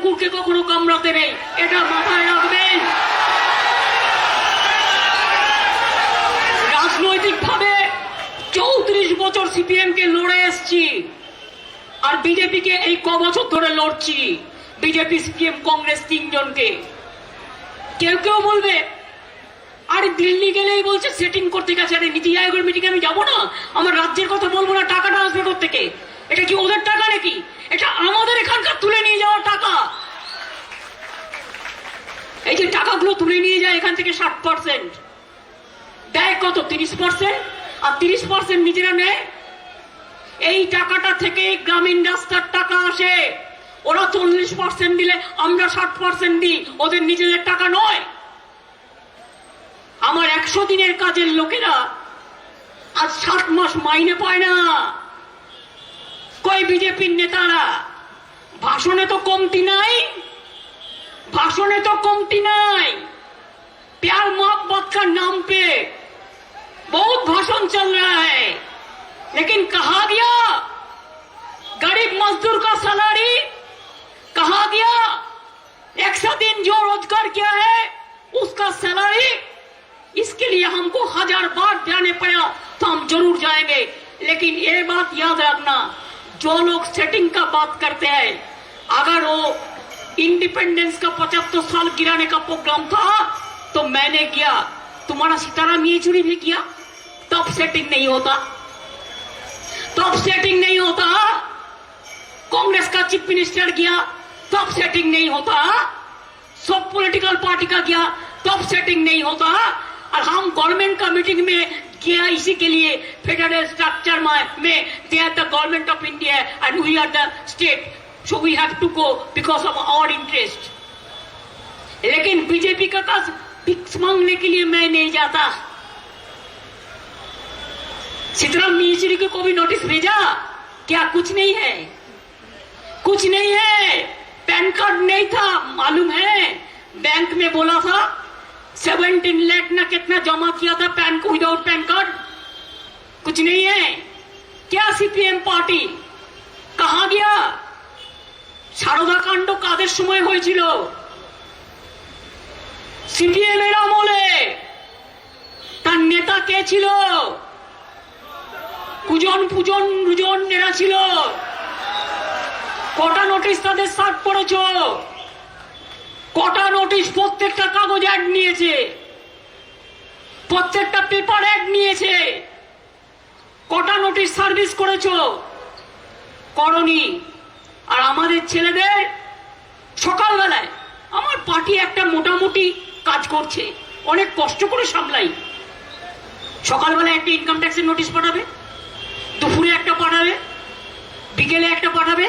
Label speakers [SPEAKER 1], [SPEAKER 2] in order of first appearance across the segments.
[SPEAKER 1] কুকুরকে কখনো কামড়াতে নেই, এটা মাথায় রাখবেন। রাজনৈতিকভাবে 34 বছর সিপিএম কে লড়ে এসছি, আর বিজেপি কে এই ক বছর ধরে লড়ছি। বিজেপি, সিপিএম, কংগ্রেস তিনজনকে। কেউ কেউ বলবে আরে দিল্লি গেলেই বলছে সেটিং করতে গেছে, আরে নীতি আয়োগের মিটিং আমি যাবো না, আমার রাজ্যের কথা বলবো না, টাকাটা আসবে থেকে। এটা কি ওদের টাকা নাকি? এটা আমাদের এখানকার তুলে নিয়ে যাওয়ার টাকা। এই যে টাকাগুলো তুলে নিয়ে যায় এখান থেকে 60% দেয়, কত 30%, আর 30% নিজেরা নেয়। এই টাকাটা থেকে গ্রামীণ রাস্তার টাকা আসে। ওরা 40% দিলে আমরা 60% দিই, ওদের নিজেদের টাকা নয়। আমার 100 দিনের কাজের লোকেরা আজ 7 মাস মাইনে পায় না। কই বিজেপির নেতারা? ভাষণে তো কমতি নাই, भाषण तो कमती नहीं। प्यार मोहब्बत का नाम पे बहुत भाषण चल रहा है, लेकिन कहा गया गरीब मजदूर का सैलरी, कहा गया 100 दिन जो रोजगार किया है उसका सैलरी। इसके लिए हमको 1000 बार जाने पड़ा तो हम जरूर जाएंगे। लेकिन ये बात याद रखना, जो लोग सेटिंग का बात करते हैं, अगर वो इंडिपेंडेंस का 75 साल गिराने का प्रोग्राम था तो मैंने किया, तुम्हारा सीताराम येचुरी भी किया, तब सेटिंग नहीं होता, तब सेटिंग नहीं होता। कांग्रेस का चीफ मिनिस्टर किया, तब सेटिंग नहीं होता। सब पॉलिटिकल पार्टी का किया, तब सेटिंग नहीं होता। और हम गवर्नमेंट का मीटिंग में किया इसी के लिए, फेडरल स्ट्रक्चर में they are the government of India and we are the state, so we have to go because of our interest। लेकिन बीजेपी का पास भिक्स मांगने के लिए मैं नहीं जाता। सीताराम येचुरी को भी नोटिस भेजा, क्या कुछ नहीं है? कुछ नहीं है। पैन कार्ड नहीं था, मालूम है? बैंक में बोला था 17 लाख ना कितना जमा किया था पैन को, विदाउट पैन कार्ड। कुछ नहीं है। क्या सीपीएम पार्टी कहां गया? সারদা কাণ্ড কাদের সময় হয়েছিল? সিপিএম এর আমলে। তার নেতা কে ছিল? কুজন এরা ছিল। কটা নোটিশ তাদের সার্ভ করেছো? কটা নোটিশ? প্রত্যেকটা কাগজ অ্যাড নিয়েছে, প্রত্যেকটা পেপার অ্যাড নিয়েছে। কটা নোটিশ সার্ভিস করেছো? করনি। আর আমাদের ছেলেদের সকালবেলায় আমার পার্টি একটা মোটামুটি কাজ করছে, অনেক কষ্ট করে সামলাই। সকালবেলায় একটা ইনকাম ট্যাক্সের নোটিশ পাঠাবে, দুপুরে একটা পাঠাবে, বিকেলে একটা পাঠাবে,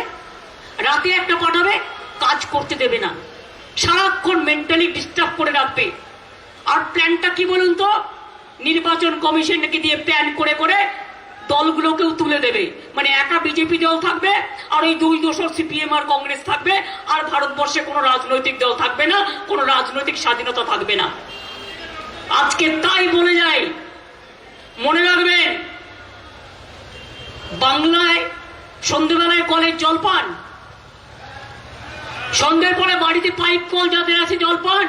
[SPEAKER 1] রাতে একটা পাঠাবে, কাজ করতে দেবে না, সারাক্ষণ মেন্টালি ডিস্টার্ব করে রাখবে। আর প্ল্যানটা কি বলুন তো? নির্বাচন কমিশনকে দিয়ে প্ল্যান করে করে দলগুলোকেও তুলে দেবে। মানে একা বিজেপি দল থাকবে আর ওই দুই দোসর সিপিএম আর কংগ্রেস থাকবে, আর ভারতবর্ষে কোনো রাজনৈতিক দল থাকবে না, কোনো রাজনৈতিক স্বাধীনতা থাকবে না। আজকে তাই বলে যাই, মনে রাখবেন, বাংলায় সন্ধ্যেবেলায় কলের জলপান, সন্ধ্যের পরে বাড়িতে পাইপ কল যাদের আছে জলপান।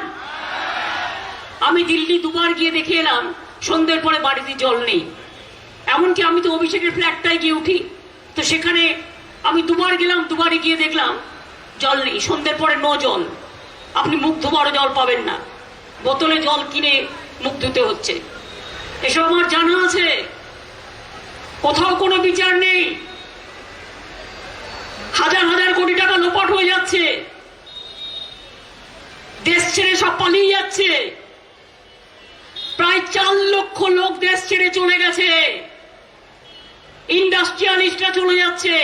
[SPEAKER 1] আমি দিল্লি দুবার গিয়ে দেখে এলাম, সন্ধ্যের পরে বাড়িতে জল নেই। এমনকি আমি তো অভিষেকের ফ্ল্যাটটায় গিয়ে উঠি, তো সেখানে আমি দুবার গেলাম, দুবারই গিয়ে দেখলাম জল নেই, সন্ধ্যের পরে নো জল। আপনি মুখ ধোবারও জল পাবেন না, বোতলে জল কিনে মুখ ধুতে হচ্ছে। এসব আমার জানা আছে। কোথাও কোনো বিচার নেই, হাজার হাজার কোটি টাকা লোপাট হয়ে যাচ্ছে, দেশ ছেড়ে সব পালিয়ে যাচ্ছে। প্রায় 4 লক্ষ লোক দেশ ছেড়ে চলে গেছে, ইন্ডাস্ট্রিয়ালিস্টরা চলে যাচ্ছে।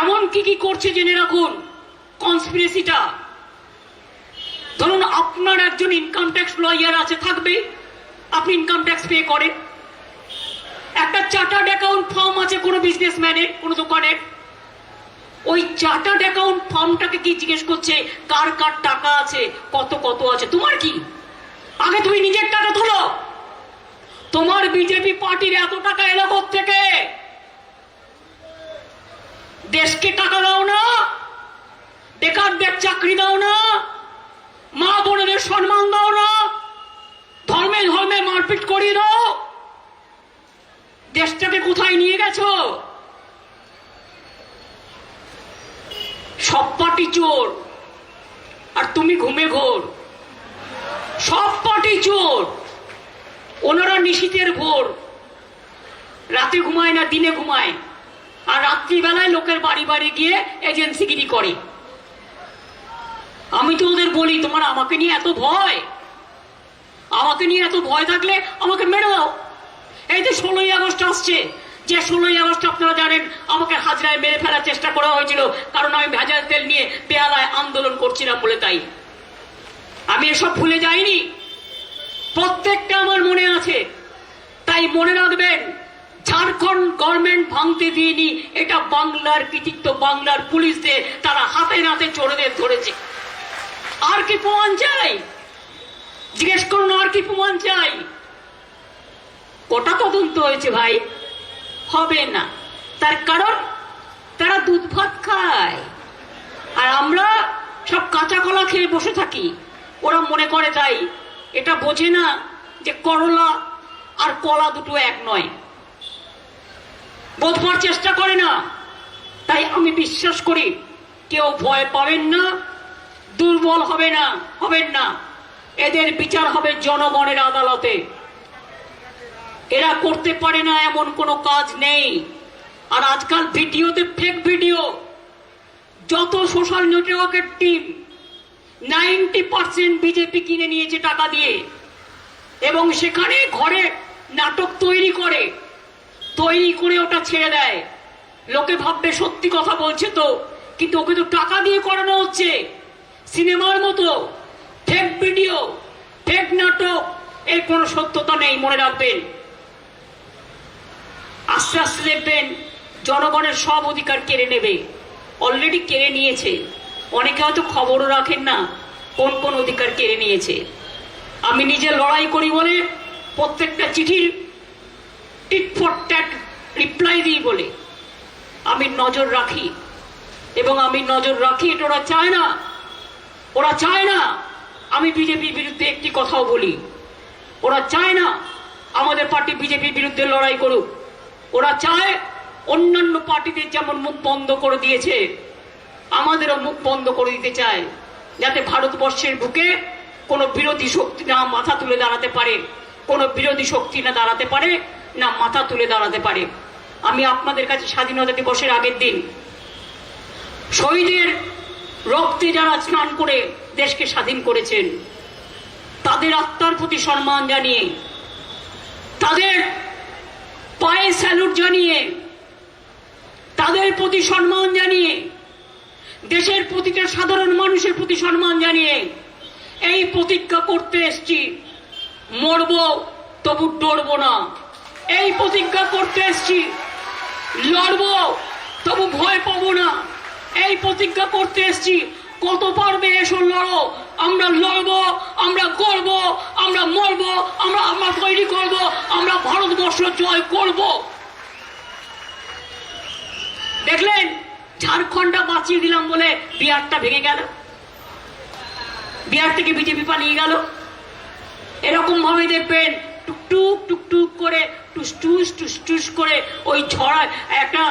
[SPEAKER 1] এমন কি করছে জেনে রাখুন কনস্পিরেসিটা। ধরুন আপনার একজন ইনকাম ট্যাক্স লয়ার আছে, থাকবে, আপনি ইনকাম ট্যাক্স পে করেন। একটা চার্টার্ড অ্যাকাউন্ট ফার্ম আছে কোনো বিজনেসম্যানের, কোনো দোকানের। ওই চার্টার্ড অ্যাকাউন্ট ফার্মটাকে কি জিজ্ঞেস করছে কার কার টাকা আছে, কত কত আছে? তোমার কি? আগে তুমি নিজের টাকা তোলো। তোমার বিজেপি পার্টির এত টাকা এলো থেকে? দেশকে টাকা দাও না, বেকারদের চাকরি দাও না, মা বোনেদের সম্মান দাও না, ধর্মে ধর্মে মারপিট করিয়ে দাও। দেশটাকে কোথায় নিয়ে গেছো? সব পার্টি চোর আর তুমি ঘুমে ঘোর। সব পার্টি চোর, ওনারা নিশীথের ভোর, রাতে ঘুমায় না দিনে ঘুমায়, আর রাত্রিবেলায় লোকের বাড়ি বাড়ি গিয়ে এজেন্সিগিরি করে। আমি তো ওদের বলি, তোমার আমাকে নিয়ে এত ভয়, আমাকে নিয়ে এত ভয় থাকলে আমাকে মেরে দাও। এই যে 16ই আগস্ট আসছে, যে 16ই আগস্ট আপনারা জানেন আমাকে হাজরায় মেরে ফেলার চেষ্টা করা হয়েছিল, কারণ আমি ভেজাল তেল নিয়ে পেয়ালায় আন্দোলন করছিলাম বলে। তাই আমি এসব ভুলে যাইনি, প্রত্যেকটা আমার মনে আছে। তাই মনে রাখবেন, ঝাড়খণ্ড গভর্নমেন্ট ভাঙতে দিইনি, এটা বাংলার কৃতিত্ব, বাংলার পুলিশদের, তারা হাতে নাতে চোরদের ধরেছে। আর কি প্রমাণ চাই? জিজ্ঞেস করুন, আর কি প্রমাণ চাই? কোটা তদন্ত হয়েছে ভাই, হবে না। তার কারণ তারা দুধ ভাত খায়, আর আমরা সব কাঁচা কলা খেয়ে বসে থাকি। ওরা মনে করে, তাই এটা বোঝে না যে করলা আর কলা দুটো এক নয়, বোঝবার চেষ্টা করে না। তাই আমি বিশ্বাস করি কেউ ভয় পাবেন না, দুর্বল হবেন না। এদের বিচার হবে জনগণের আদালতে। এরা করতে পারে না এমন কোনো কাজ নেই। আর আজকাল ভিডিওতে ফেক ভিডিও, যত সোশ্যাল নেটওয়ার্কের টিম 90% বিজেপি কিনে নিয়েছে টাকা দিয়ে, এবং সেখানে ঘরে নাটক তৈরি করে ওটা ছেড়ে দেয়। লোকে ভাববে সত্যি কথা বলছে তো, কিন্তু ওকে তো টাকা দিয়ে করানো হচ্ছে। সিনেমার মতো ফেক ভিডিও, ফেক নাটক, এর কোনো সত্যতা নেই, মনে রাখবেন। আস্তে আস্তে দেখবেন জনগণের সব অধিকার কেড়ে নেবে। অলরেডি কেড়ে নিয়েছে। অনেকে হয়তো খবরও রাখেন না কোন কোন অধিকার কেড়ে নিয়েছে। আমি নিজে লড়াই করি বলে প্রত্যেকটা চিঠির টিট ফর ট্যাট রিপ্লাই দিই বলে আমি নজর রাখি, এবং আমি নজর রাখি। এটা ওরা চায় না আমি বিজেপির বিরুদ্ধে একটি কথাও বলি। ওরা চায় না আমাদের পার্টি বিজেপির বিরুদ্ধে লড়াই করুক। ওরা চায় অন্যান্য পার্টিদের যেমন মুখ বন্ধ করে দিয়েছে, আমাদেরও মুখ বন্ধ করে দিতে চায়, যাতে ভারতবর্ষের বুকে কোনো বিরোধী শক্তি না মাথা তুলে দাঁড়াতে পারে, কোনো বিরোধী শক্তি না দাঁড়াতে পারে, না মাথা তুলে দাঁড়াতে পারে। আমি আপনাদের কাছে স্বাধীনতা দিবসের আগের দিন শহীদের রক্তে যারা স্নান করে দেশকে স্বাধীন করেছেন, তাদের আত্মার প্রতি সম্মান জানিয়ে, তাদের পায়ে স্যালুট জানিয়ে, তাদের প্রতি সম্মান জানিয়ে, দেশের প্রতিটা সাধারণ মানুষের প্রতি সম্মান জানিয়ে এই প্রতিজ্ঞা করতে এসছি, মরবো তবু ডরবো না। এই প্রতিজ্ঞা করতে এসছি, লড়বো তবু ভয় পাবো না। এই প্রতিজ্ঞা করতে এসছি, কত পারবে এসো লড়ো, আমরা লড়বো, আমরা করবো, আমরা মরবো, আমরা তৈরি করবো, আমরা ভারতবর্ষ জয় করব। দেখলেন ঝাড়খণ্ডটা বাঁচিয়ে দিলাম বলে বিহারটা ভেঙে গেল, বিহার থেকে বিজেপি পালিয়ে গেল। এরকম ভাবে দেখবেন টুকটুক টুকটুক করে টুসটুস টুসটুস করে ওই ঝড়া একটা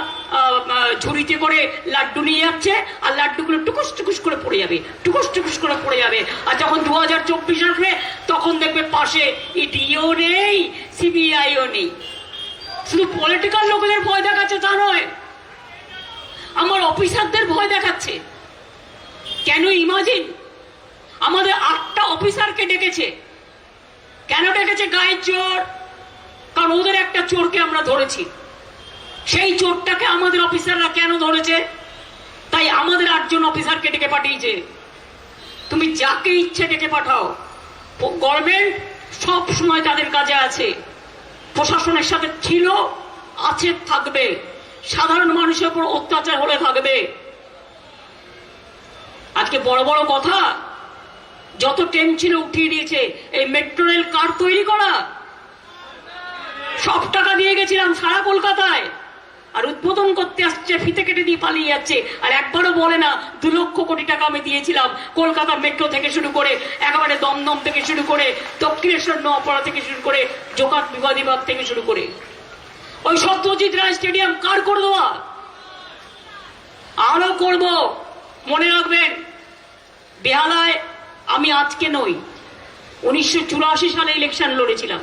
[SPEAKER 1] ঝুড়িতে করে লাড্ডু নিয়ে যাচ্ছে, আর লাড্ডুগুলো টুকুস টুকুস করে পড়ে যাবে, টুকুস টুকুস করে পড়ে যাবে। আর যখন 2024 আসবে তখন দেখবে পাশে ইডিও নেই, সিবিআইও নেই। শুধু পলিটিক্যাল লোকেদের ভয় দেখাচ্ছে তা নয়, আমার অফিসারদের ভয় দেখাচ্ছে। কেন? ইমাজিন, আমাদের 8টা অফিসারকে ডেকেছে। কেন ডেকেছে? গায়ের চোর। কারণ ওদের একটা চোরকে আমরা ধরেছি, সেই চোরটাকে আমাদের অফিসাররা কেন ধরেছে? তাই আমাদের 8 জন অফিসারকে ডেকে পাঠিয়েছে। তুমি যাকে ইচ্ছে ডেকে পাঠাও, গভর্নমেন্ট সব সময় তাদের কাজে আছে, প্রশাসনের সাথে ছিল, আছে, থাকবে। সাধারণ মানুষের উপর অত্যাচার হলে থাকবে। আজকে বড় বড় কথা, যত ট্রেন ছিল উঠিয়ে দিয়েছে। এই মেট্রো রেল কার তৈরি করা? সব টাকা দিয়ে গেছিলাম সারা কলকাতায়, আর উদ্বোধন করতে আসছে, ফিতে কেটে দিয়ে পালিয়ে যাচ্ছে, আর একবারও বলে না 2 লক্ষ কোটি টাকা আমি দিয়েছিলাম কলকাতা মেট্রো থেকে শুরু করে একেবারে দমদম থেকে শুরু করে দক্ষিণেশ্বর নওপাড়া থেকে শুরু করে জোকাত বিবাদীবাগ থেকে শুরু করে। ওই সত্যজিৎ রায় স্টেডিয়াম কার করে দেওয়া? আরো করব। মনে রাখবেন, বেহালায় আমি আজকে নই, 1984 সালে ইলেকশন লড়েছিলাম।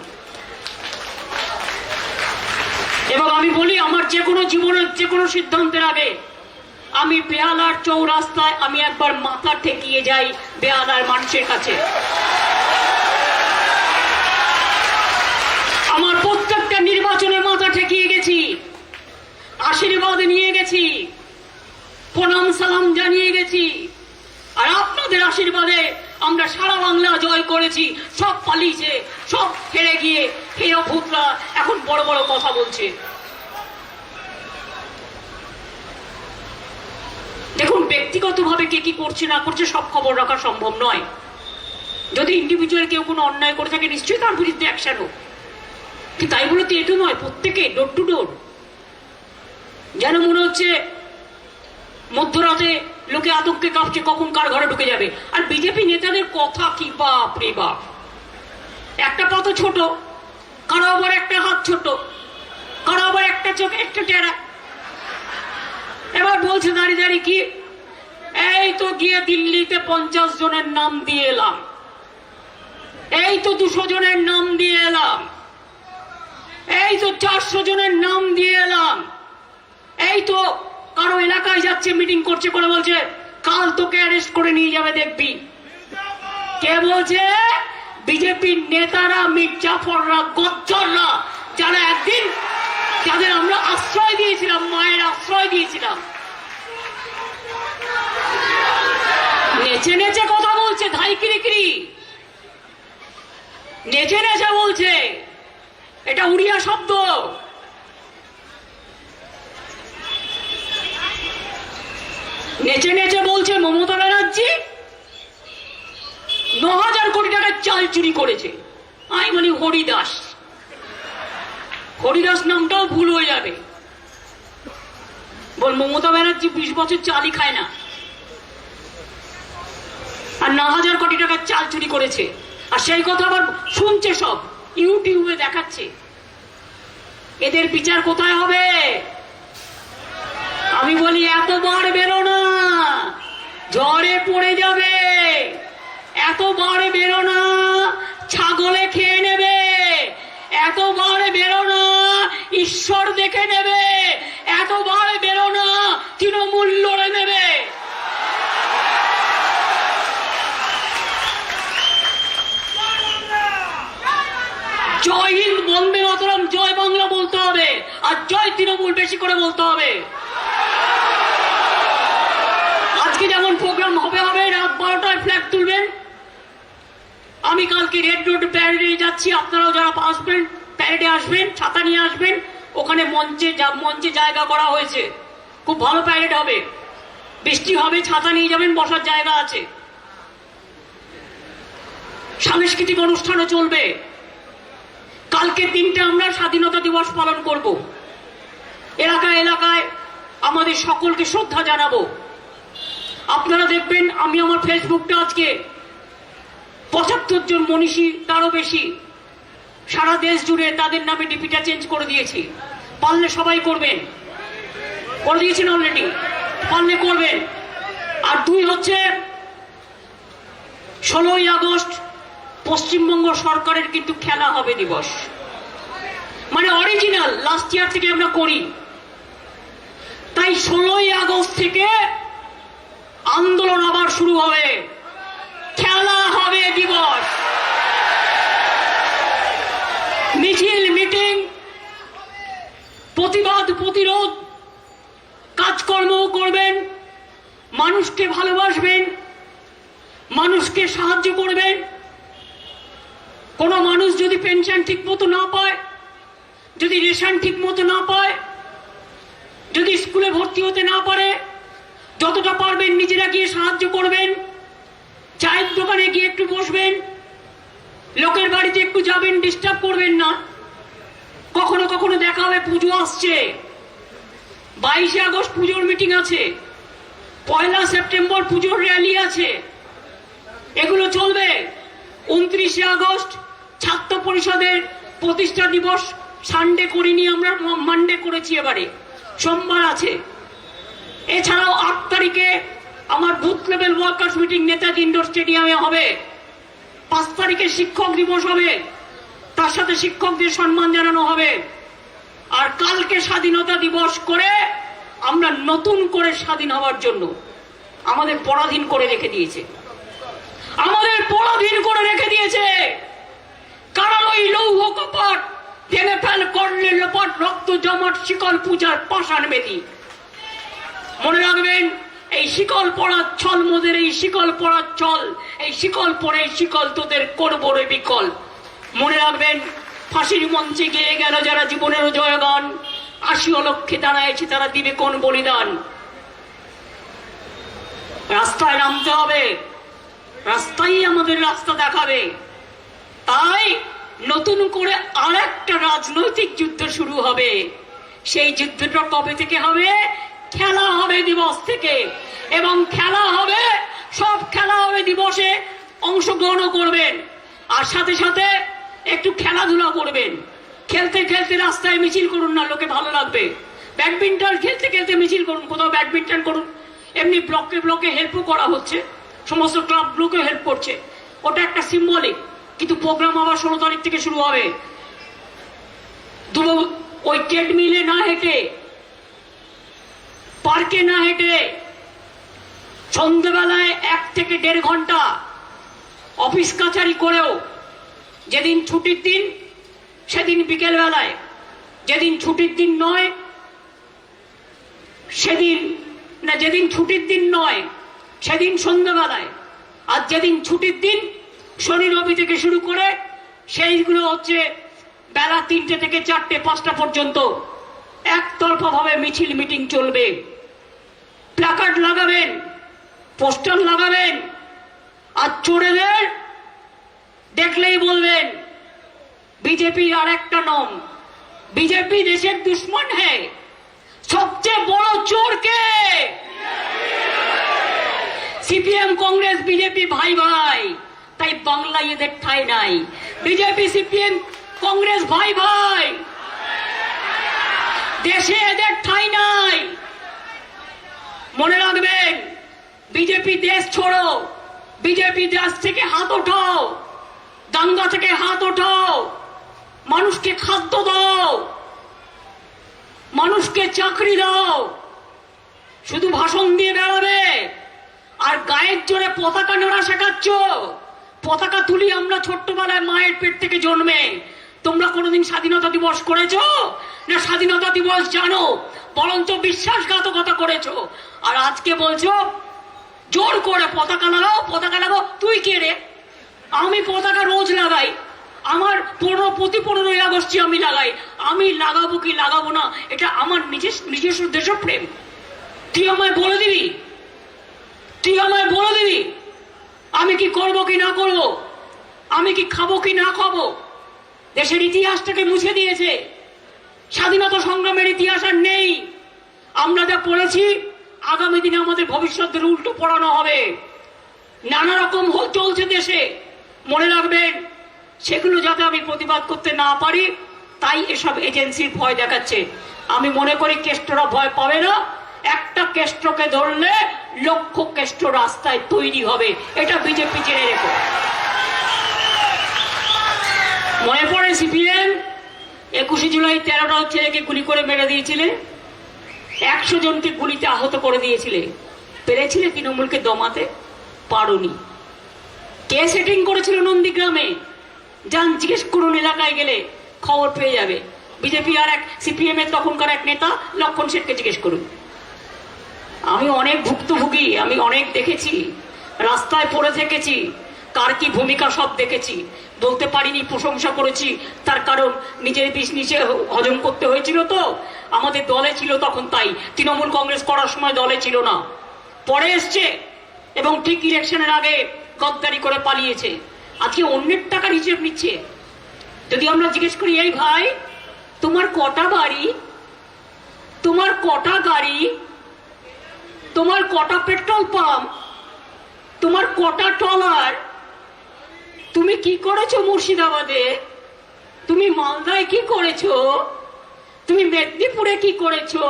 [SPEAKER 1] এবং আমি বলি, আমার যে কোনো জীবনের যে কোনো সিদ্ধান্তের আগে আমি বেহালার চৌরাস্তায় আমি একবার মাথা ঠেকিয়ে যাই বেহালার মানুষের কাছে। আমার প্রত্যেকটা নির্বাচনে মাথা ঠেকিয়ে গেছি, আশীর্বাদ নিয়ে গেছি, প্রণাম সালাম জানিয়ে গেছি। আর আপনাদের আশীর্বাদে আমরা সারা বাংলা জয় করেছি। সব পালিয়েছে, সব হেরে গিয়ে হেয় ভূতরা এখন বড় বড় কথা বলছে। দেখুন, ব্যক্তিগতভাবে কে কি করছে না করছে সব খবর রাখা সম্ভব নয়। যদি ইন্ডিভিজুয়াল কেউ কোনো অন্যায় করে থাকে নিশ্চয়ই তার বিরুদ্ধে অ্যাকশন হোক, কিন্তু তাই বলে তো এটু নয় প্রত্যেকে ডোর টু ডোর। যেন মনে হচ্ছে মধ্যরাতে লোকে আতঙ্কে কাঁপছে কখন কার ঘরে ঢুকে যাবে। আর বিজেপি নেতাদের কথা কি বাপ রে বাপ! একটা পা তো ছোট, কারো আবার একটা হাত ছোট, কারো আবার একটা চোখ একটু টেরা। এবার বলছে দাঁড়িয়ে দাঁড়িয়ে কি, এই তো গিয়ে দিল্লিতে 50 জনের নাম দিয়ে এলাম, এই তো 200 জনের নাম দিয়ে এলাম, এই তো 400 জনের নাম দিয়ে এলাম, এই তো কারো এলাকায় যাচ্ছে মিটিং করছে করে বলছে কাল তোকে অ্যারেস্ট করে নিয়ে যাবে দেখবি। কে বলছে? বিজেপির নেতারা, মির্জাফররা, গজ্জররা, যারা একদিন যাদের আমরা আশ্রয় দিয়েছিলাম, মায়ের আশ্রয় দিয়েছিলাম। নেচে নেচে কথা বলছে, ধাইকিরিকিরি নেচে নেচে বলছে, এটা উড়িয়া শব্দ। নেচে নেচে বলছে মমতা ব্যানার্জি 9,000 কোটি টাকার চাল চুরি করেছে। আমি বলি হরিদাস, হরিদাস নামটাও ভুল হয়ে যাবে। বল মমতা ব্যানার্জি 20 বছর চালই খায় না, আর 9,000 কোটি টাকার চাল চুরি করেছে। আর সেই কথা আবার শুনছে, সব ইউটিউবে দেখাচ্ছে। এদের বিচার কোথায় হবে? আমি বলি এতবার বেরো না, জ্বরে পড়ে যাবে। এতবার বেরো না, ছাগলে খেয়ে নেবে। এতবার বেরো না, ঈশ্বর দেখে নেবে। এতবার বেরো না, তৃণমূল লড়ে নেবে। জয় হিন্দ, বন্দে মাতরম, জয় বাংলা বলতে হবে, আর জয় তৃণমূল বেশি করে বলতে হবে। আজকে যেমন প্রোগ্রাম হবে হবে, রাত 12টায় ফ্ল্যাগ তুলবেন। আমি কালকে রেড রোড প্যারেডে যাচ্ছি, আপনারাও যারা আসবেন প্যারেডে আসবেন, ছাতা নিয়ে আসবেন। ওখানে মঞ্চে জায়গা করা হয়েছে, খুব ভালো প্যারেড হবে। বৃষ্টি হবে, ছাতা নিয়ে যাবেন, বসার জায়গা আছে। সাংস্কৃতিক অনুষ্ঠানও চলবে। কালকের দিনটা আমরা স্বাধীনতা দিবস পালন করব। এলাকায় এলাকায় আমাদের সকলকে শ্রদ্ধা জানাবো। আপনারা দেখবেন, আমি আমার ফেসবুকটা আজকে 75 জন মনীষী, তারও বেশি, সারা দেশ জুড়ে তাদের নামে ডিপিটা চেঞ্জ করে দিয়েছি। পারলে সবাই করবেন, করে দিয়েছেন অলরেডি, পারলে করবেন। আর 2 হচ্ছে 16ই আগস্ট পশ্চিমবঙ্গ সরকারের কিন্তু খেলা হবে দিবস, মানে অরিজিনাল লাস্ট ইয়ার থেকে আমরা করি। তাই 16ই আগস্ট থেকে আন্দোলন আবার শুরু হবে, খেলা হবে দিবস। মিছিল, মিটিং, প্রতিবাদ, প্রতিরোধ, কাজকর্ম করবেন, মানুষকে ভালোবাসবেন, মানুষকে সাহায্য করবেন। কোনো মানুষ যদি পেনশন ঠিক মতো না পায়, যদি রেশন ঠিক মতো না পায়, যদি স্কুলে ভর্তি হতে না পারে, যতটা পারবেন নিজেরা গিয়ে সাহায্য করবেন। চায়ের দোকানে গিয়ে একটু বসবেন, লোকের বাড়িতে একটু যাবেন, ডিস্টার্ব করবেন না। কখনো কখনো দেখা হবে পুজো আসছে, 22শে আগস্ট পুজোর মিটিং আছে, 1 সেপ্টেম্বর পুজোর র্যালি আছে, এগুলো চলবে। 29শে আগস্ট ছাত্র পরিষদের প্রতিষ্ঠা দিবস সানডে করিনি আমরা, মানডে করেছি, এবারে সোমবার আছে। এছাড়াও 8 তারিখে আমার booth level workers meeting Netaji indoor স্টেডিয়ামে হবে। 5 তারিখে শিক্ষক দিবস হবে, তার সাথে শিক্ষকদের সম্মান জানানো হবে। আর কালকে স্বাধীনতা দিবস করে আমরা নতুন করে স্বাধীন হওয়ার জন্য আমাদের পরাধীন করে রেখে দিয়েছে, আমাদের পরাধীন করে রেখে দিয়েছে। কারণ ওই লৌহ কপট ভেঙে ফেল করলে লোপট রক্ত জমাট শিকল পূজার পাষাণ বেদি। মনে রাখবেন, এই শিকল পড়ার ছল মোদের, এই শিকল পড়ার ছল, এই শিকল পরে শিকল তোদের করবো রে বিকল। মনে রাখবেন, ফাঁসির মঞ্চে গিয়ে গেল যারা জীবনের জয়গান, 80 লক্ষে দাঁড়ায়ছে তারা দিবে কোন বলিদান। রাস্তায় নামতে হবে, রাস্তাই আমাদের রাস্তা দেখাবে। তাই নতুন করে আরেকটা রাজনৈতিক যুদ্ধ শুরু হবে। সেই যুদ্ধটা কবে থেকে হবে? খেলা হবে দিবস থেকে, এবং খেলা হবে, সব খেলা হবে দিবসে, অংশগ্রহণ করবেন। আর সাথে সাথে একটু খেলাধুলা করবেন। খেলতে খেলতে রাস্তায় মিছিল করুন না, লোকে ভালো লাগবে। ব্যাডমিন্টন খেলতে খেলতে মিছিল করুন, কোথাও ব্যাডমিন্টন করুন। এমনি ব্লকে ব্লকে হেল্পও করা হচ্ছে, সমস্ত ক্লাবগুলোকে হেল্প করছে, ওটা একটা সিম্বলিক। কিন্তু প্রোগ্রাম আবার 16 তারিখ থেকে শুরু হবে। ওই ট্রেডমিলে না হেঁটে, পার্কে না হেঁটে, সন্ধ্যাবেলায় 1 থেকে 1.5 ঘন্টা অফিস কাছারি করেও, যেদিন ছুটির দিন সেদিন বিকেল বেলায়, যেদিন ছুটির দিন নয় সেদিন না, যেদিন ছুটির দিন নয় সেদিন সন্ধ্যাবেলায়, আর যেদিন ছুটির দিন শনি রবি থেকে শুরু করে সেইগুলো হচ্ছে বেলা 3টে থেকে 4টে 5টা পর্যন্ত একতরফা ভাবে মিছিল মিটিং চলবে। প্ল্যাকার্ড লাগাবেন, পোস্টার লাগাবেন, আর চোরেদের দেখলেই বলবেন বিজেপি আর একটা নাম, বিজেপি দেশের দুশ্মন হ্যায়। সবচেয়ে বড় চোর কে? সিপিএম কংগ্রেস বিজেপি ভাই ভাই, তাই বাংলায় এদের ঠাঁই নাই। বিজেপি সিপিএম কংগ্রেস ভাই ভাই, দেশে এদের ঠাঁই নাই। মনে রাখবেন, বিজেপি দেশ ছোড়ো, বিজেপি দেশ থেকে হাত ওঠাও, দাঙ্গা থেকে হাত ওঠাও, মানুষকে খাদ্য দাও, মানুষকে চাকরি দাও। শুধু ভাষণ দিয়ে বেড়াবে আর গায়ের জোরে পতাকা নাড়া শেখাচ্ছ। পতাকা তুলি আমরা ছোট্টবেলায় মায়ের পেট থেকে জন্মে। তোমরা কোনোদিন স্বাধীনতা দিবস করেছো না? স্বাধীনতা দিবস জানো, বরঞ্চ বিশ্বাসঘাতকতা করেছো। আর আজকে বলছো জোর করে পতাকা লাগাও, পতাকা লাগাও। তুই কে রে? আমি পতাকা রোজ লাগাই, আমার প্রতি 15ই আগস্টে আমি লাগাই। আমি লাগাবো কি লাগাবো না, এটা আমার নিজস্ব দেশপ্রেম। তুই আমায় বলে দিবি, তুই আমায় বলে দিবি আমি কি করবো কি না করবো, আমি কি খাবো কি না খাবো। দেশের ইতিহাসটাকে মুছে দিয়েছে, স্বাধীনতা সংগ্রামের ইতিহাস আর নেই। আমরা যা পড়েছি, আগামী দিনে আমাদের ভবিষ্যতের উল্টো পড়ানো হবে। নানা রকম চলছে দেশে, মনে রাখবেন। সেগুলো যাতে আমি প্রতিবাদ করতে না পারি, তাই এসব এজেন্সির ভয় দেখাচ্ছে। আমি মনে করি কেষ্টরা ভয় পাবে না। একটা কেষ্টকে ধরলে লক্ষ কেষ্ট রাস্তায় তৈরি হবে, এটা বিজেপি জেনে রেখো। মনে পড়ে সিপিএম 21শে জুলাই 13টা ছেলেকে গুলি করে মেরে দিয়েছিলে, 100 জনকে গুলিতে আহত করে দিয়েছিলে। পেরেছিলে তৃণমূলকে দমাতে? পারোনি। কে সেটিং করেছিল নন্দীগ্রামে? যান জিজ্ঞেস করুন, এলাকায় গেলে খবর পেয়ে যাবে। বিজেপি আর এক সিপিএম এর তখনকার এক নেতা লক্ষণ শেঠকে জিজ্ঞেস করুন। আমি অনেক ভুক্তভোগী, আমি অনেক দেখেছি, রাস্তায় পড়ে থেকেছি, কার কি ভূমিকা সব দেখেছি। বলতে পারিনি, প্রশংসা করেছি, তার কারণ নিজের বিষ নিচে হজম করতে হয়েছিল। তো আমাদের দলে ছিল তখন, তাই তৃণমূল কংগ্রেস করার সময় দলে ছিল না, পরে এসছে এবং ঠিক ইলেকশনের আগে গদ্দারি করে পালিয়েছে। আজকে অন্যের টাকার হিসেব নিচ্ছে। যদি আমরা জিজ্ঞেস করি, এই ভাই তোমার কটা বাড়ি, তোমার কটা গাড়ি, তোমার কটা পেট্রোল পাম্প, তোমার কটা ট্রলার, তুমি কি করেছো মুর্শিদাবাদে, তুমি মালদায় কি করেছো, তুমি মেদিনীপুরে কি করেছো,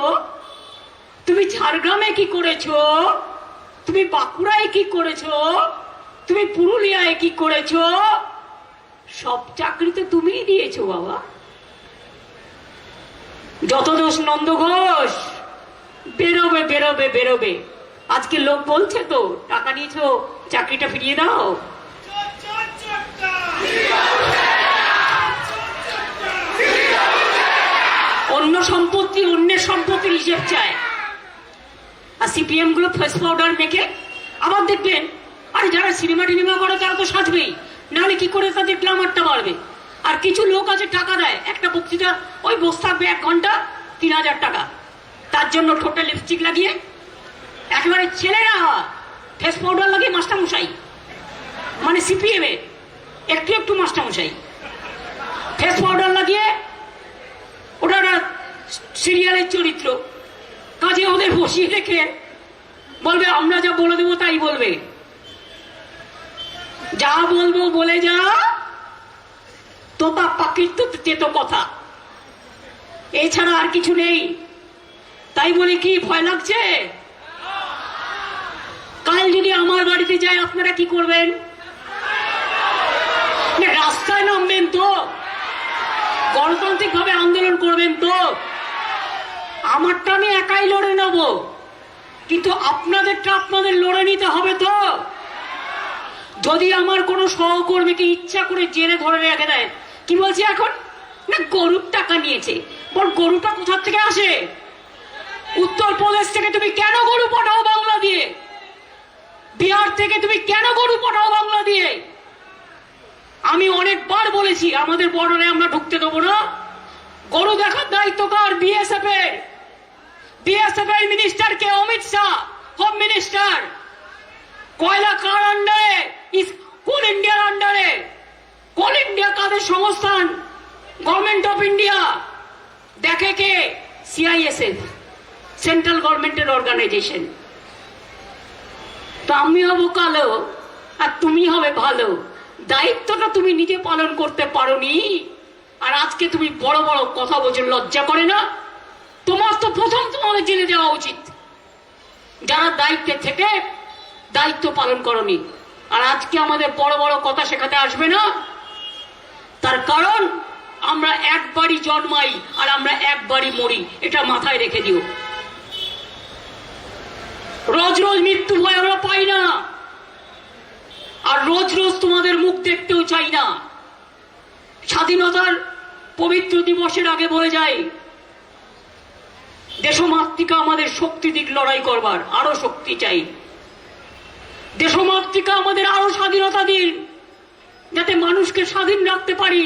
[SPEAKER 1] তুমি ঝাড়গ্রামে কি করেছো, তুমি বাঁকুড়ায় কি করেছো, তুমি পুরুলিয়ায় কি করেছো? সব চাকরি তো তুমিই দিয়েছো বাবা। যত দোষ নন্দ ঘোষ, বেরোবে বেরোবে বেরোবে। আজকে লোক বলছে তো টাকা নিয়েছো, চাকরিটা ফিরিয়ে দাও। অন্য সম্পত্তি, অন্যের সম্পত্তির হিসেব চায়। আর সিপিএম গুলো ফেস পাউডার মেখে আবার দেখবেন, আরে যারা সিনেমা টিনেমা করে তারা তো সাজবেই, নাহলে কি করে তাদের গ্ল্যামারটা বাড়বে। আর কিছু লোক আছে টাকা দেয়, একটা বক্তৃতা ওই বসে থাকবে 1 ঘন্টা, 3000 টাকা, তার জন্য ঠোঁটে লিপস্টিক লাগিয়ে একেবারে ছেলেরা ফেস পাউডার লাগিয়ে মাস্টারমশাই, মানে সিপিএম এর একটু একটু মাস্টারমশাই ফেস পাউডার লাগিয়ে, ওটা সিরিয়ালের চরিত্র, কাজে ওদের বসিয়ে রেখে বলবে আমরা যা বলে দেবো তাই বলবে, যা বলবো বলে যা, তোতা পাখির তো তেতো কথা, এছাড়া আর কিছু নেই। তাই বলে কি ভয় লাগছে? কাল যদি আমার বাড়িতে যায় আপনারা কি করবেন? রাস্তায় নামবেন তো, গণতান্ত্রিক ভাবে আন্দোলন করবেন তো? আমারটা আমি একাই লড়ে নেব, কিন্তু আপনাদেরটা আপনাদের লড়ে নিতে হবে তো। যদি আমার কোনো সহকর্মীকে ইচ্ছা করে জেলে ধরে রেখে দেয়, কি বলছি এখন, না গরুর টাকা নিয়েছে, বল গরুটা কোথা থেকে আসে? উত্তরপ্রদেশ থেকে তুমি কেন গরু পাঠাও বাংলা দিয়ে? বিহার থেকে তুমি কেন গরু পাঠাও বাংলা দিয়ে? আমি অনেকবার বলেছি আমাদের বর্ডারে আমরা ঢুকতে দেবো না। গরু দেখার দায়িত্ব কার? বিএসএফ এর। বিএসএফ এর মিনিস্টার কে? Amit Shah, home minister. কয়লা কার আন্ডারে? কোল ইন্ডিয়ার আন্ডারে। কোল ইন্ডিয়া কাদের সংস্থান? Government of India. দেখে কে? সিআইএসএফ, সেন্ট্রাল গভর্নমেন্টের অর্গানাইজেশন। তো আমি হব কালো আর তুমি হবে ভালো, দায়িত্বটা তুমি নিজে পালন করতে পারোনি, আর আজকে তুমি বড় বড় কথা বলছো, লজ্জা করে না? তোমার তো প্রথম তোমাদের জেলে যাওয়া উচিত, যারা দায়িত্বে থেকে দায়িত্ব পালন করনি। আর আজকে আমাদের বড় বড় কথা শেখাতে আসবে না, তার কারণ আমরা একবারই জন্মাই আর আমরা একবারই মরি, এটা মাথায় রেখে দিও। রোজ রোজ মৃত্যু ভয় আমরা পাই না, আর রোজ রোজ তোমাদের মুখ দেখতেও চাই না। স্বাধীনতার পবিত্র দিবসের আগে বলে যাই, দেশমাতৃকা আমাদের শক্তি দিক লড়াই করবার, আরো শক্তি চাই। দেশমাতৃকা আমাদের আরো স্বাধীনতা দিন, যাতে মানুষকে স্বাধীন রাখতে পারি।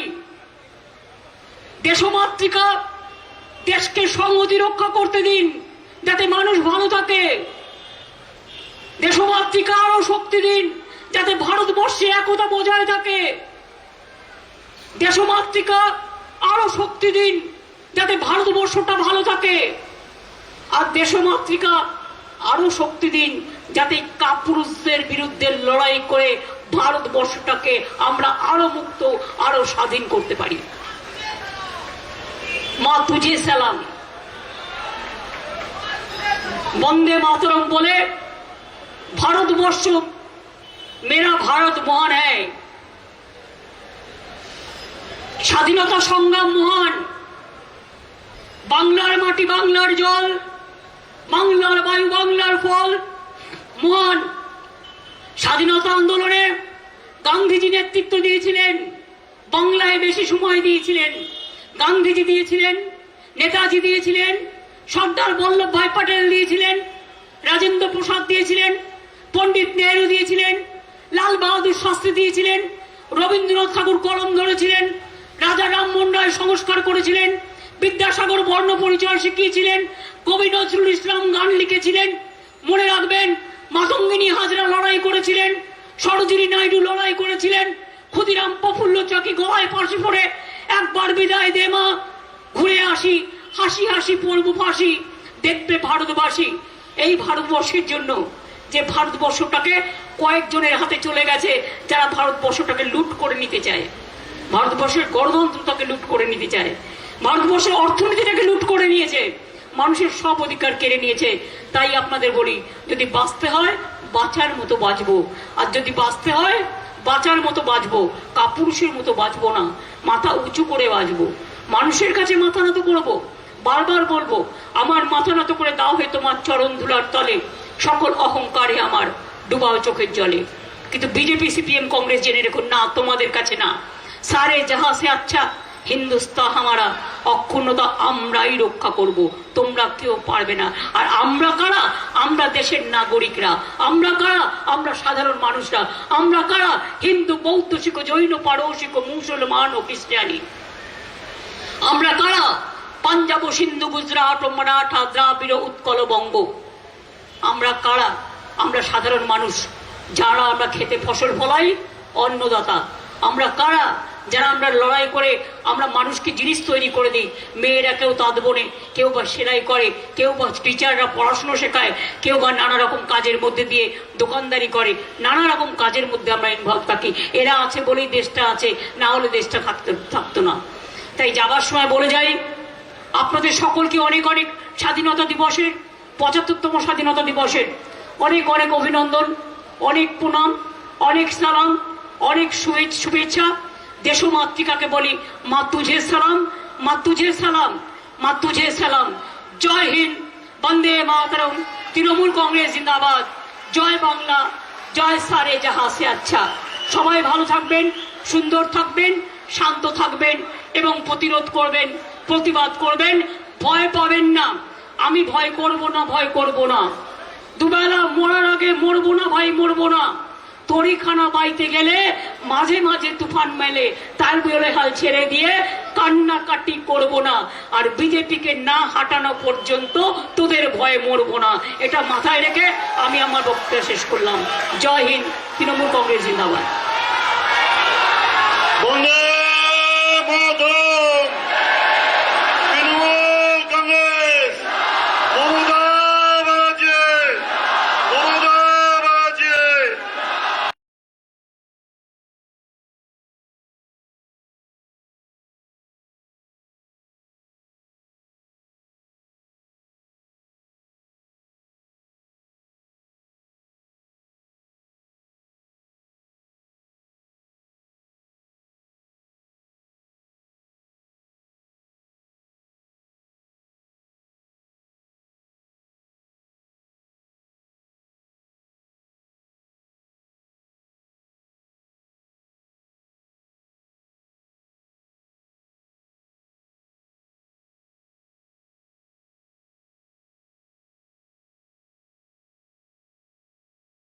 [SPEAKER 1] দেশমাতৃকা দেশকে সংহতি রক্ষা করতে দিন, যাতে মানুষ ভালো থাকে। দেশমাতৃকা আরো শক্তি দিন, যাতে ভারতবর্ষে একতা বজায় থাকে। দেশমাতৃকা আরো শক্তি দিন, যাতে ভারতবর্ষটা ভালো থাকে। আর দেশমাতৃকা আরো শক্তি দিন, যাতে কাপুরুষদের বিরুদ্ধে লড়াই করে ভারতবর্ষটাকে আমরা আরো মুক্ত, আরো স্বাধীন করতে পারি। মা তুঝে সালাম। বন্দে মাতরম বলে ভারতবর্ষ মেরা ভারত মহান হ্যায়। স্বাধীনতা সংগ্রাম মহান। বাংলার মাটি, বাংলার জল, বাংলার বায়ু, বাংলার ফল মহান। স্বাধীনতা আন্দোলনে গান্ধীজি নেতৃত্ব দিয়েছিলেন, বাংলায় বেশি সময় দিয়েছিলেন। গান্ধীজি দিয়েছিলেন, নেতাজি দিয়েছিলেন, সর্দার বল্লভভাই প্যাটেল দিয়েছিলেন, রাজেন্দ্র প্রসাদ দিয়েছিলেন, পণ্ডিত নেহরু দিয়েছিলেন, লাল বাহাদুর শাস্ত্রী দিয়েছিলেন, রবীন্দ্রনাথ ঠাকুর কলম ধরেছিলেন, রাজা রামমোহন রায় সংস্কার করেছিলেন, বিদ্যাসাগর বর্ণ পরিচয় শিখিয়েছিলেন, কবি নজরুল ইসলাম গান লিখেছিলেন। মনে রাখবেন, মাতঙ্গিনী হাজরা লড়াই করেছিলেন, সরোজিনী নাইডু লড়াই করেছিলেন, ক্ষুদিরাম প্রফুল্ল চাকি গলায় ফাঁসি পড়ে একবার বিদায় দে মা, ঘুরে আসি, হাসি হাসি পড়ব ফাঁসি। দেখবে ভারতবাসী এই ভারতবর্ষের জন্য, যে ভারতবর্ষটাকে কয়েকজনের হাতে চলে গেছে যারা ভারতবর্ষটাকে লুট করে নিতে চায়, ভারতবর্ষের গণতন্ত্রটাকে লুট করে নিতে চায়, ভারতবর্ষের অর্থনীতিটাকে লুট করে নিয়েছে, মানুষের সব অধিকার কেড়ে নিয়েছে। তাই আপনাদের বলি, যদি বাঁচতে হয় বাঁচার মতো বাঁচবো, আর যদি বাঁচতে হয় বাঁচার মতো বাঁচবো, কাপুরুষের মতো বাঁচবো না, মাথা উঁচু করে বাঁচবো, মানুষের কাছে মাথা নত করবো। বারবার বলবো, আমার মাথা নত করে দাও হে তোমার চরণ ধুলার তলে, সকল অহংকারে আমার ডুবাও চোখের জলে। কিন্তু বিজেপি সিপিএম কংগ্রেস জেনে রেখো, না, তোমাদের কাছে না। সারে জাহা সে আচ্ছা হিন্দুস্তান হামারা, অক্ষুণ্ণতা আমরাই রক্ষা করব, তোমরা কেউ পারবে না। আর আমরা কারা? আমরা দেশের নাগরিকরা। আমরা কারা? আমরা সাধারণ মানুষরা। আমরা কারা? হিন্দু, বৌদ্ধ, শিখ, জৈন, পারসিক, মুসলমান ও খ্রিস্টানি। আমরা কারা? পাঞ্জাব, সিন্ধু, গুজরাট, মারাঠা, দ্রাবিড়, উৎকল, বঙ্গ। আমরা কারা? আমরা সাধারণ মানুষ, যারা আমরা খেতে ফসল ফলাই, অন্নদাতা। আমরা কারা? যারা আমরা লড়াই করে আমরা মানুষকে জিনিস তৈরি করে দিই। মেয়েরা কেউ তাঁত বোনে, কেউ বা সেলাই করে, কেউ বা টিচাররা পড়াশুনো শেখায়, কেউ বা নানা রকম কাজের মধ্যে দিয়ে দোকানদারি করে, নানা রকম কাজের মধ্যে আমরা ইনভলভ থাকি। এরা আছে বলেই দেশটা আছে, না হলে দেশটা থাকতো না। তাই যাবার সময় বলে যাই, আপনাদের সকলকে অনেক অনেক স্বাধীনতা দিবসের, ৭৫তম স্বাধীনতা দিবসের অনেক অনেক অভিনন্দন, অনেক প্রণাম, অনেক সালাম, অনেক শুভেচ্ছা। দেশমাতৃকাকে বলি, মা তুঝে সালাম, মা তুঝে সালাম, মা তুঝে সালাম। জয় হিন্দ, বন্দে মাতরম, তৃণমূল কংগ্রেস জিন্দাবাদ, জয় বাংলা, জয় সারে জাহা সে আচ্ছা। সবাই ভালো থাকবেন, সুন্দর থাকবেন, শান্ত থাকবেন এবং প্রতিরোধ করবেন, প্রতিবাদ করবেন। ভয় পাবেন না। আমি ভয় করব না, ভয় করব না। দুবেলা মরার আগে মরবো না ভাই, মরবো না। তরিখানা বাইতে গেলে মাঝে মাঝে তুফান মেলে, তার বিলে হাল ছেড়ে দিয়ে কান্নাকাটি করব না। আর বিজেপিকে না হাঁটানো পর্যন্ত তোদের ভয়ে মরবো না। এটা মাথায় রেখে আমি আমার বক্তব্য শেষ করলাম। জয় হিন্দ, তৃণমূল কংগ্রেস জিন্দাবাদ।